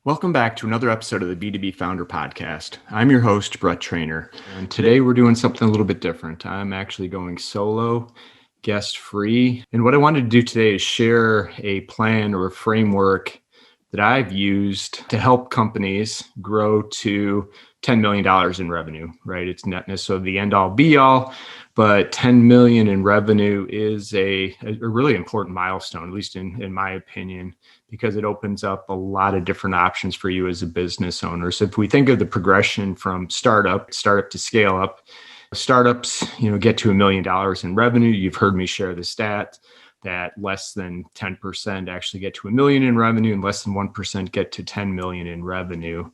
Welcome back to another episode of the B2B Founder podcast. I'm your host, Brett Trainer, and today we're doing something a little bit different. I'm actually going solo, guest-free, and what I wanted to do today is share a plan or a framework that I've used to help companies grow to $10 million in revenue, right? It's not necessarily the end-all be-all, but 10 million in revenue is a really important milestone, at least in my opinion, because it opens up a lot of different options for you as a business owner. So if we think of the progression from startup to scale up, startups, get to $1 million in revenue. You've heard me share the stat that less than 10% actually get to $1 million in revenue and less than 1% get to 10 million in revenue.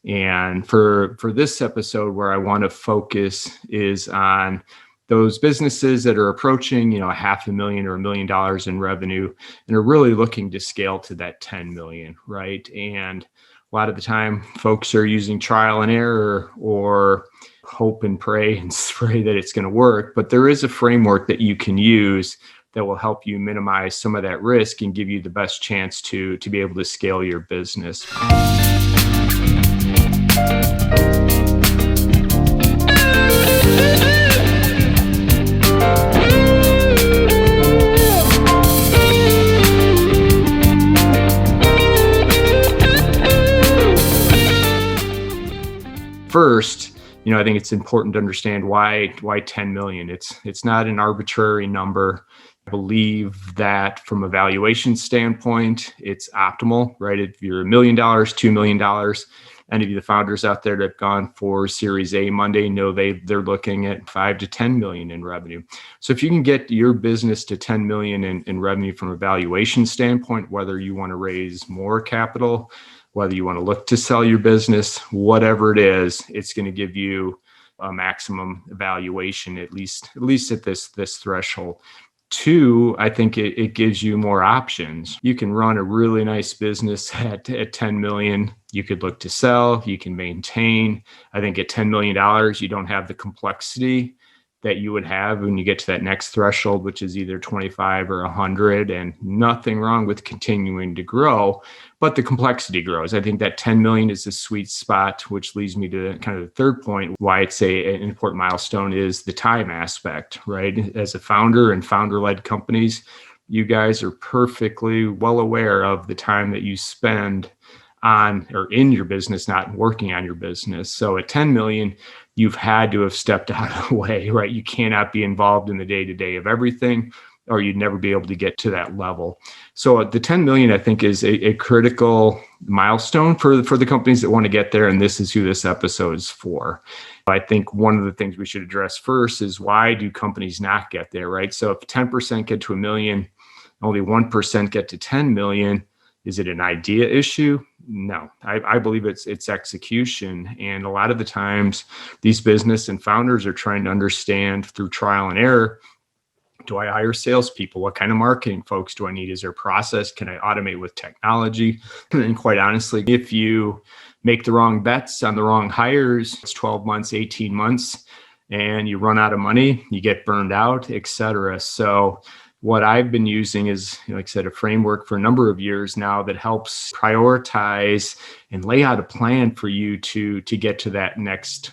And for this episode, where I want to focus is on those businesses that are approaching, $500,000 or $1 million in revenue and are really looking to scale to that 10 million, right? And a lot of the time, folks are using trial and error or hope and pray and pray that it's going to work. But there is a framework that you can use that will help you minimize some of that risk and give you the best chance to be able to scale your business. First, I think it's important to understand why 10 million. It's not an arbitrary number. I believe that from a valuation standpoint, it's optimal, right? If you're $1 million, $2 million, any of you, the founders out there that have gone for Series A Monday, know they're looking at 5 to 10 million in revenue. So if you can get your business to 10 million in revenue from a valuation standpoint, whether you want to raise more capital, whether you want to look to sell your business, whatever it is, it's going to give you a maximum valuation, at least at this threshold. Two, I think it gives you more options. You can run a really nice business at 10 million. You could look to sell, you can maintain. I think at $10 million, you don't have the complexity that you would have when you get to that next threshold, which is either 25 or 100, and nothing wrong with continuing to grow, but the complexity grows. I think that 10 million is the sweet spot, which leads me to kind of the third point, why it's an important milestone is the time aspect, right? As a founder and founder-led companies, you guys are perfectly well aware of the time that you spend on or in your business, not working on your business. So at 10 million, you've had to have stepped out of the way, right? You cannot be involved in the day-to-day of everything, or you'd never be able to get to that level. So the 10 million, I think, is a critical milestone for the companies that want to get there. And this is who this episode is for. I think one of the things we should address first is, why do companies not get there, right? So if 10% get to $1 million, only 1% get to 10 million, is it an idea issue? No, I believe it's execution. And a lot of the times these business and founders are trying to understand through trial and error, do I hire salespeople? What kind of marketing folks do I need? Is there a process? Can I automate with technology? And quite honestly, if you make the wrong bets on the wrong hires, it's 12 months, 18 months, and you run out of money, you get burned out, et cetera. So what I've been using is, like I said, a framework for a number of years now that helps prioritize and lay out a plan for you to get to that next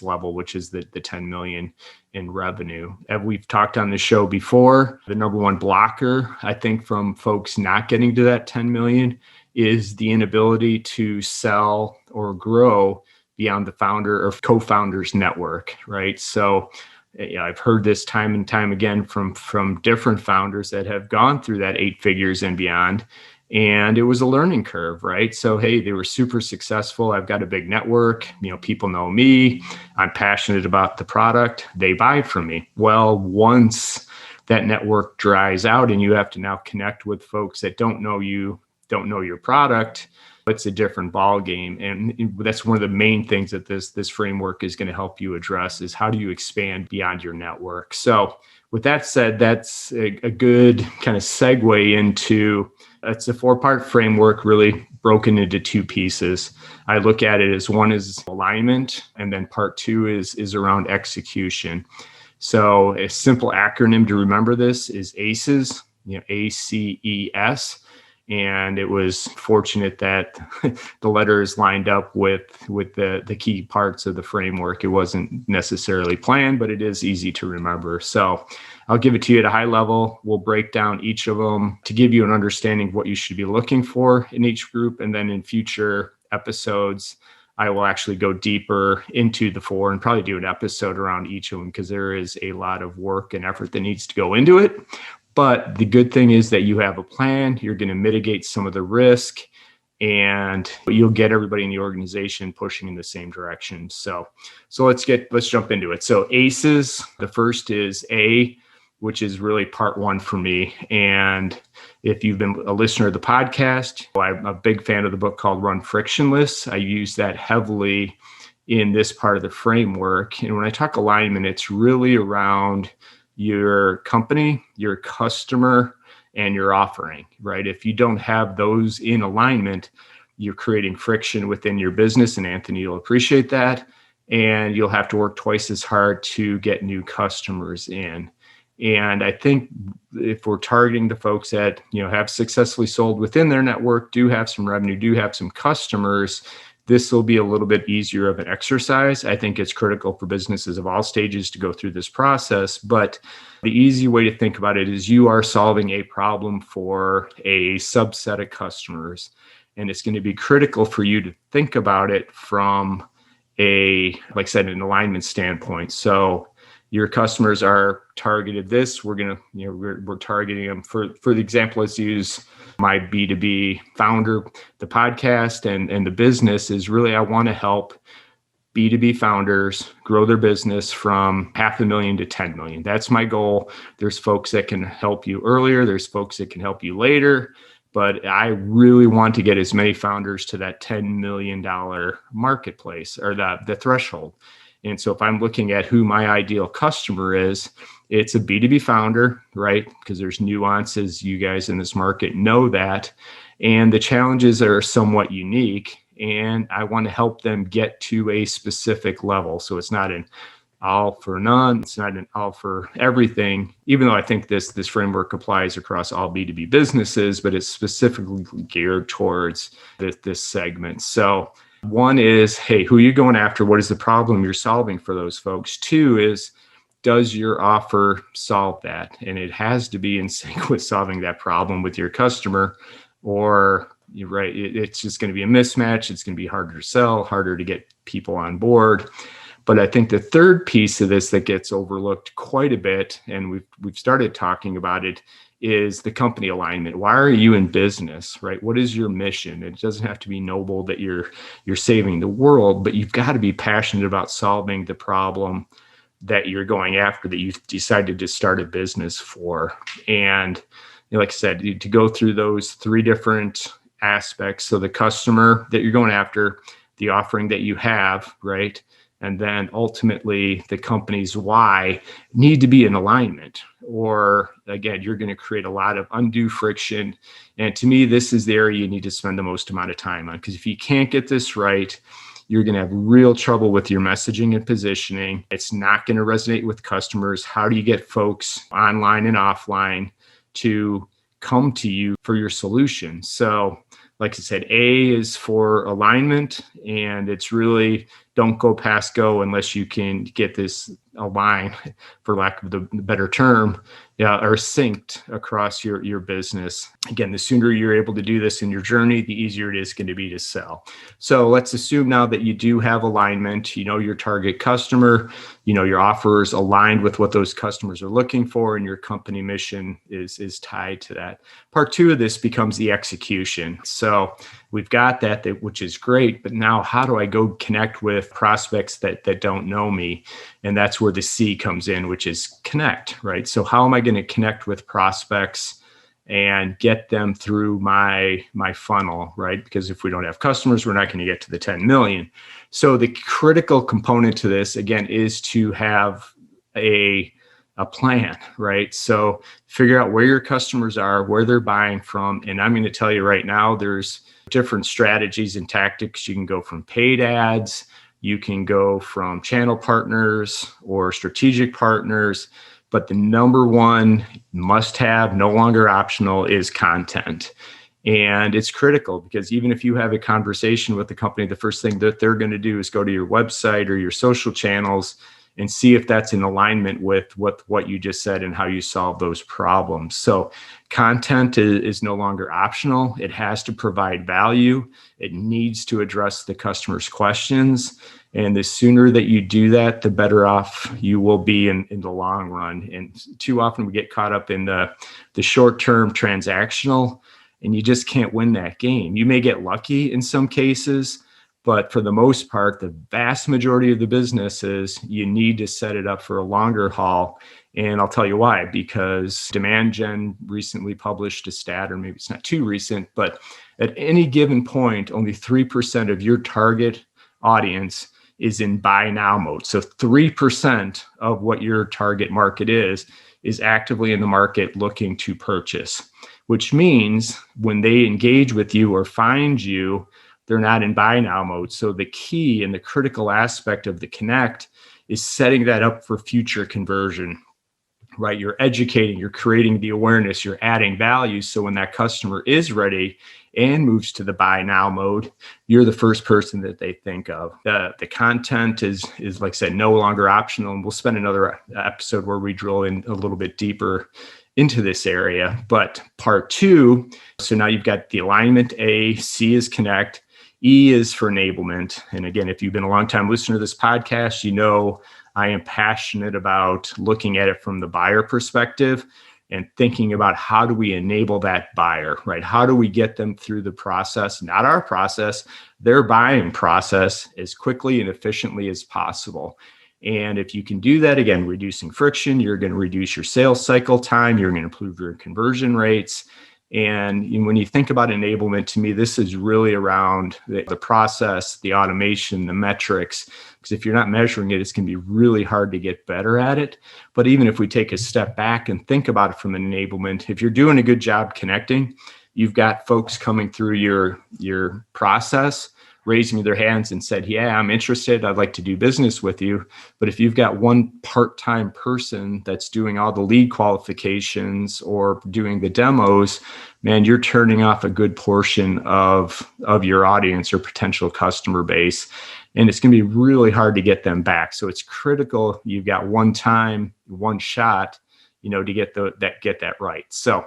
level, which is the 10 million in revenue. And we've talked on the show before, the number one blocker, I think, from folks not getting to that 10 million is the inability to sell or grow beyond the founder or co-founders network, right? So I've heard this time and time again from different founders that have gone through that 8 figures and beyond. And it was a learning curve, right? So, hey, they were super successful. I've got a big network. People know me. I'm passionate about the product. They buy from me. Well, once that network dries out and you have to now connect with folks that don't know you, don't know your product, it's a different ball game. And that's one of the main things that this framework is going to help you address, is how do you expand beyond your network? So with that said, that's a good kind of segue into, it's a 4-part framework really broken into 2 pieces. I look at it as, one is alignment, and then part 2 is around execution. So a simple acronym to remember this is ACES, ACES. And it was fortunate that the letters lined up with the key parts of the framework. It wasn't necessarily planned, but it is easy to remember. So I'll give it to you at a high level. We'll break down each of them to give you an understanding of what you should be looking for in each group. And then in future episodes, I will actually go deeper into the four and probably do an episode around each of them, because there is a lot of work and effort that needs to go into it. But the good thing is that you have a plan. You're going to mitigate some of the risk, and you'll get everybody in the organization pushing in the same direction. So let's jump into it. So ACEs, the first is A, which is really part one for me. And if you've been a listener of the podcast, I'm a big fan of the book called Run Frictionless. I use that heavily in this part of the framework. And when I talk alignment, it's really around your company, your customer, and your offering, right? If you don't have those in alignment, you're creating friction within your business. And Anthony, you'll appreciate that. And you'll have to work twice as hard to get new customers in. And I think if we're targeting the folks that, have successfully sold within their network, do have some revenue, do have some customers, this will be a little bit easier of an exercise. I think it's critical for businesses of all stages to go through this process. But the easy way to think about it is you are solving a problem for a subset of customers. And it's going to be critical for you to think about it from like I said, an alignment standpoint. So your customers are targeted this. We're going to, we're targeting them for the example, let's use my B2B Founder, the podcast and the business is really, I want to help B2B founders grow their business from $500,000 to 10 million. That's my goal. There's folks that can help you earlier. There's folks that can help you later. But I really want to get as many founders to that $10 million marketplace or the threshold. And so if I'm looking at who my ideal customer is, it's a B2B founder, right? Because there's nuances. You guys in this market know that. And the challenges are somewhat unique. And I want to help them get to a specific level. So it's not an all for none. It's not an all for everything, even though I think this framework applies across all B2B businesses, but it's specifically geared towards this segment. So one is, hey, who are you going after? What is the problem you're solving for those folks? Two is, does your offer solve that? And it has to be in sync with solving that problem with your customer, or you're right, it's just going to be a mismatch. It's going to be harder to sell, harder to get people on board. But I think the third piece of this that gets overlooked quite a bit, and we've started talking about it, is the company alignment. Why are you in business, right? What is your mission? It doesn't have to be noble that you're saving the world, but you've got to be passionate about solving the problem that you're going after, that you decided to start a business for. And like I said, to go through those three different aspects. So the customer that you're going after, the offering that you have, right? And then ultimately the company's why need to be in alignment, or again, you're going to create a lot of undue friction. And to me, this is the area you need to spend the most amount of time on, because if you can't get this right, you're going to have real trouble with your messaging and positioning. It's not going to resonate with customers. How do you get folks online and offline to come to you for your solution? So like I said, A is for alignment, and it's really don't go past go unless you can get this aligned, for lack of the better term, or synced across your business. Again, the sooner you're able to do this in your journey, the easier it is going to be to sell. So let's assume now that you do have alignment, your target customer, your offers aligned with what those customers are looking for, and your company mission is tied to that. Part two of this becomes the execution. So we've got that, which is great, but now how do I go connect with prospects that don't know me? And that's where the C comes in, which is connect, right? So how am I going to connect with prospects and get them through my funnel, right? Because if we don't have customers, we're not going to get to the 10 million. So the critical component to this, again, is to have a plan, right? So figure out where your customers are, where they're buying from. And I'm going to tell you right now, there's different strategies and tactics. You can go from paid ads, you can go from channel partners or strategic partners, but the number one must have, no longer optional, is content. And it's critical because even if you have a conversation with the company, the first thing that they're going to do is go to your website or your social channels and see if that's in alignment with what you just said and how you solve those problems. So content is no longer optional. It has to provide value. It needs to address the customer's questions. And the sooner that you do that, the better off you will be in the long run. And too often we get caught up in the short-term transactional, and you just can't win that game. You may get lucky in some cases, but for the most part, the vast majority of the businesses, you need to set it up for a longer haul. And I'll tell you why, because Demand Gen recently published a stat, or maybe it's not too recent, but at any given point, only 3% of your target audience is in buy now mode. So 3% of what your target market is actively in the market looking to purchase, which means when they engage with you or find you, they're not in buy now mode. So the key and the critical aspect of the connect is setting that up for future conversion, right? You're educating, you're creating the awareness, you're adding value. So when that customer is ready and moves to the buy now mode, you're the first person that they think of. The content is like I said, no longer optional. And we'll spend another episode where we drill in a little bit deeper into this area. But part two, so now you've got the alignment A, C is connect, E is for enablement. And again, if you've been a long time listener to this podcast, you know I am passionate about looking at it from the buyer perspective and thinking about how do we enable that buyer, right? How do we get them through the process, not our process, their buying process as quickly and efficiently as possible. And if you can do that, again, reducing friction, you're going to reduce your sales cycle time, you're going to improve your conversion rates. And when you think about enablement, to me, this is really around the process, the automation, the metrics, because if you're not measuring it, it's going to be really hard to get better at it. But even if we take a step back and think about it from an enablement, if you're doing a good job connecting, you've got folks coming through your process, raising their hands and said, yeah, I'm interested. I'd like to do business with you. But if you've got one part-time person that's doing all the lead qualifications or doing the demos, man, you're turning off a good portion of your audience or potential customer base. And it's going to be really hard to get them back. So it's critical you've got one time, one shot, to get that right. So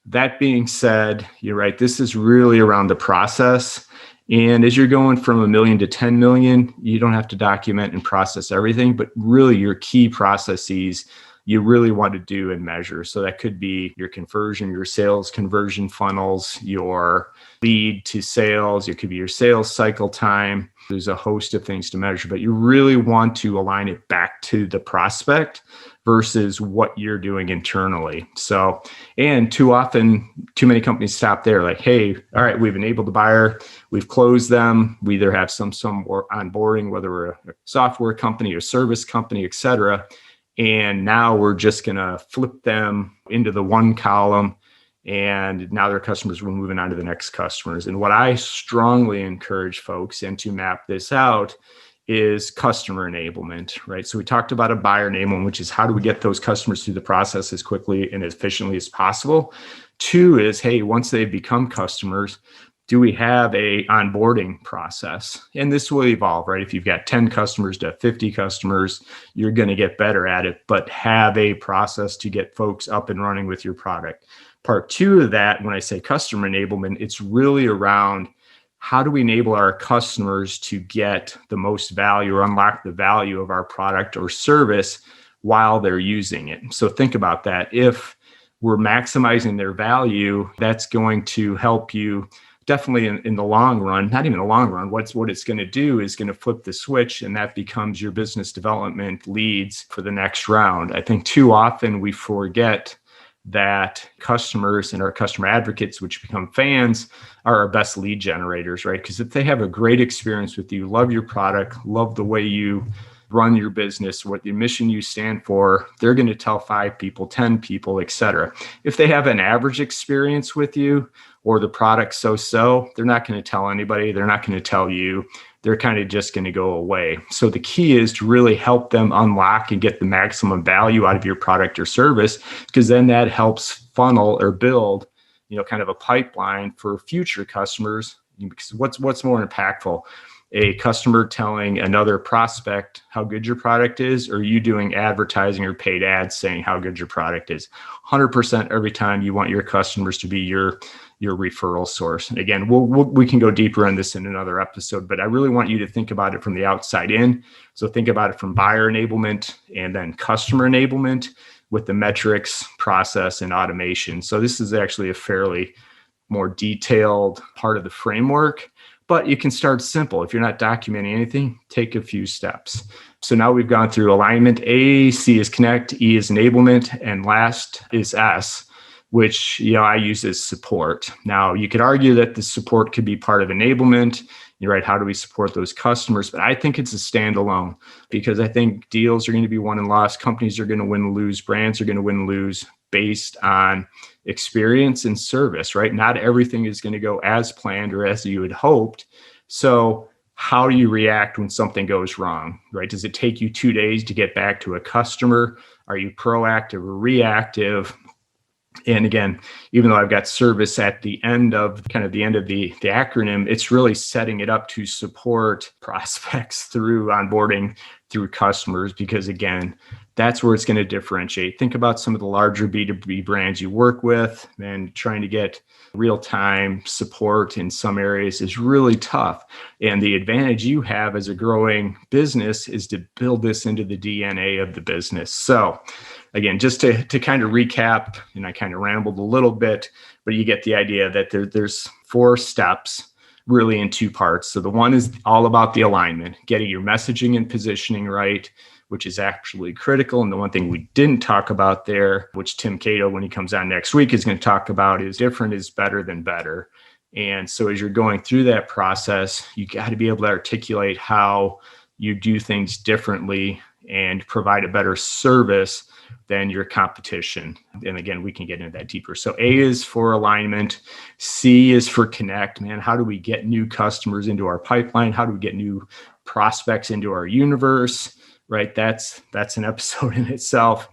that being said, you're right. This is really around the process. And as you're going from 1 million to 10 million, you don't have to document and process everything, but really your key processes you really want to do and measure. So that could be your conversion, your sales conversion funnels, your lead to sales, it could be your sales cycle time. There's a host of things to measure, but you really want to align it back to the prospect versus what you're doing internally. So, and too often, too many companies stop there like, hey, all right, we've enabled the buyer, we've closed them, we either have some onboarding, whether we're a software company or service company, et cetera. And now we're just going to flip them into the one column. And now their customers, we're moving on to the next customers. And what I strongly encourage folks and to map this out is customer enablement, right? So we talked about a buyer enablement, which is how do we get those customers through the process as quickly and as efficiently as possible. 2 is, hey, once they've become customers, do we have a onboarding process? And this will evolve, right? If you've got 10 customers to 50 customers, you're going to get better at it, but have a process to get folks up and running with your product. Part 2 of that, when I say customer enablement, it's really around how do we enable our customers to get the most value or unlock the value of our product or service while they're using it. So think about that. If we're maximizing their value, that's going to help you definitely in the long run, not even the long run. What it's going to do is going to flip the switch, and that becomes your business development leads for the next round. I think too often we forget that customers and our customer advocates, which become fans, are our best lead generators, right? Because if they have a great experience with you, love your product, love the way you run your business, what the mission you stand for, they're going to tell 5 people, 10 people, et cetera. If they have an average experience with you or the product so-so, they're not going to tell anybody. They're not going to tell you. They're kind of just going to go away. So the key is to really help them unlock and get the maximum value out of your product or service, because then that helps funnel or build kind of a pipeline for future customers. Because what's more impactful? A customer telling another prospect how good your product is, or you doing advertising or paid ads saying how good your product is? 100% every time you want your customers to be your referral source. And again, we can go deeper on this in another episode, but I really want you to think about it from the outside in. So think about it from buyer enablement and then customer enablement with the metrics, process, and automation. So this is actually a fairly more detailed part of the framework. But you can start simple. If you're not documenting anything, take a few steps. So now we've gone through alignment. A, C is connect, E is enablement, and last is S, which I use as support. Now, you could argue that the support could be part of enablement. You're right, how do we support those customers? But I think it's a standalone, because I think deals are going to be won and lost. Companies are going to win and lose. Brands are going to win and lose based on experience and service, right? Not everything is going to go as planned or as you had hoped. So how do you react when something goes wrong, right? Does it take you 2 days to get back to a customer? Are you proactive or reactive? And again, even though I've got service at the end of the acronym, it's really setting it up to support prospects through onboarding, through customers, because again, that's where it's going to differentiate. Think about some of the larger B2B brands you work with, and trying to get real-time support in some areas is really tough. And the advantage you have as a growing business is to build this into the DNA of the business. So again, just to kind of recap, and I kind of rambled a little bit, but you get the idea that there's 4 steps really in 2 parts. So the one is all about the alignment, getting your messaging and positioning right, which is actually critical. And the one thing we didn't talk about there, which Tim Cato, when he comes on next week, is going to talk about, is different is better than better. And so as you're going through that process, you got to be able to articulate how you do things differently and provide a better service than your competition. And again, we can get into that deeper. So A is for alignment. C is for connect. Man, how do we get new customers into our pipeline? How do we get new prospects into our universe? Right? That's an episode in itself.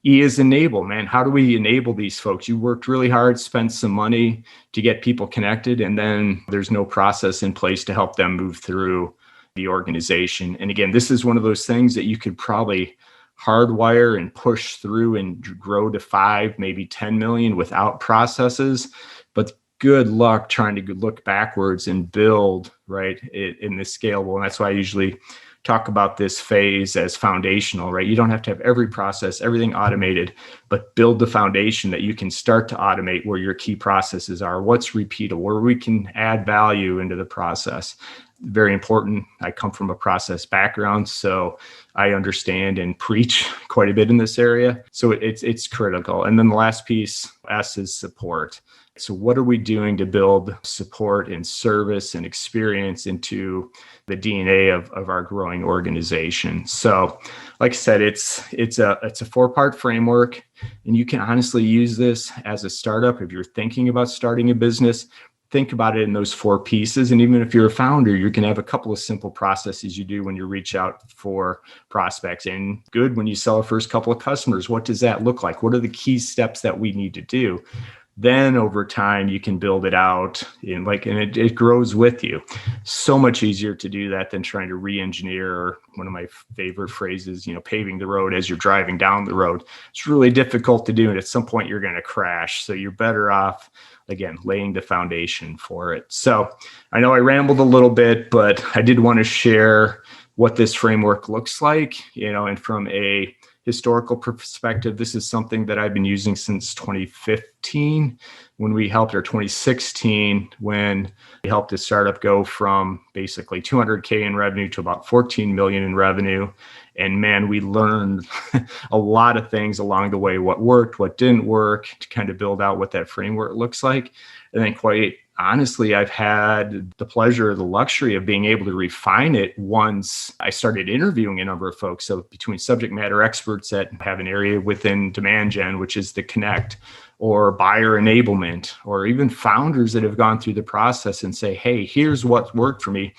E is enable, man. How do we enable these folks? You worked really hard, spent some money to get people connected, and then there's no process in place to help them move through the organization. And again, this is one of those things that you could probably hardwire and push through and grow to 5, maybe 10 million without processes. But good luck trying to look backwards and build, right, in this scalable. And that's why I usually talk about this phase as foundational, right? You don't have to have every process, everything automated, but build the foundation that you can start to automate where your key processes are, what's repeatable, where we can add value into the process. Very important. I come from a process background, so I understand and preach quite a bit in this area. So it's critical. And then the last piece, S, is support. So what are we doing to build support and service and experience into the DNA of our growing organization? So like I said, it's a 4-part framework, and you can honestly use this as a startup. If you're thinking about starting a business, think about it in those 4 pieces. And even if you're a founder, you can have a couple of simple processes you do when you reach out for prospects. And good, when you sell our first couple of customers, what does that look like? What are the key steps that we need to do? Then over time, you can build it out and it grows with you. So much easier to do that than trying to re-engineer, or one of my favorite phrases, paving the road as you're driving down the road. It's really difficult to do. And at some point you're going to crash. So you're better off, again, laying the foundation for it. So I know I rambled a little bit, but I did want to share what this framework looks like, and from a historical perspective, this is something that I've been using since 2015 when we helped, or 2016 when we helped a startup go from basically 200K in revenue to about 14 million in revenue. And man, we learned a lot of things along the way, what worked, what didn't work, to kind of build out what that framework looks like. And then quite honestly, I've had the pleasure, the luxury of being able to refine it once I started interviewing a number of folks. So between subject matter experts that have an area within demand gen, which is the connect, or buyer enablement, or even founders that have gone through the process and say, hey, here's what worked for me.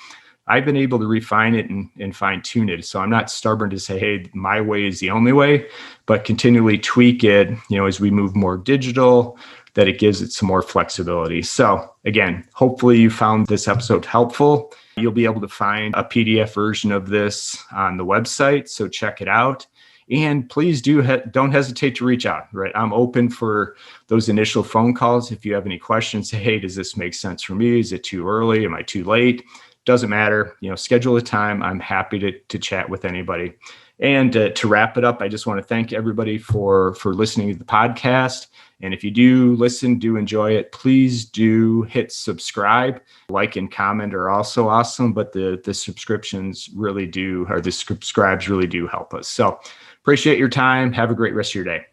I've been able to refine it and fine tune it. So I'm not stubborn to say, hey, my way is the only way, but continually tweak it, as we move more digital, that it gives it some more flexibility. So again, hopefully you found this episode helpful. You'll be able to find a PDF version of this on the website, so check it out. And please don't hesitate to reach out, right? I'm open for those initial phone calls. If you have any questions, say, hey, does this make sense for me? Is it too early? Am I too late? Doesn't matter. Schedule a time. I'm happy to chat with anybody. And to wrap it up, I just want to thank everybody for listening to the podcast. And if you do listen, do enjoy it, please do hit subscribe. Like and comment are also awesome, but the subscriptions really do, or the subscribes really do help us. So appreciate your time. Have a great rest of your day.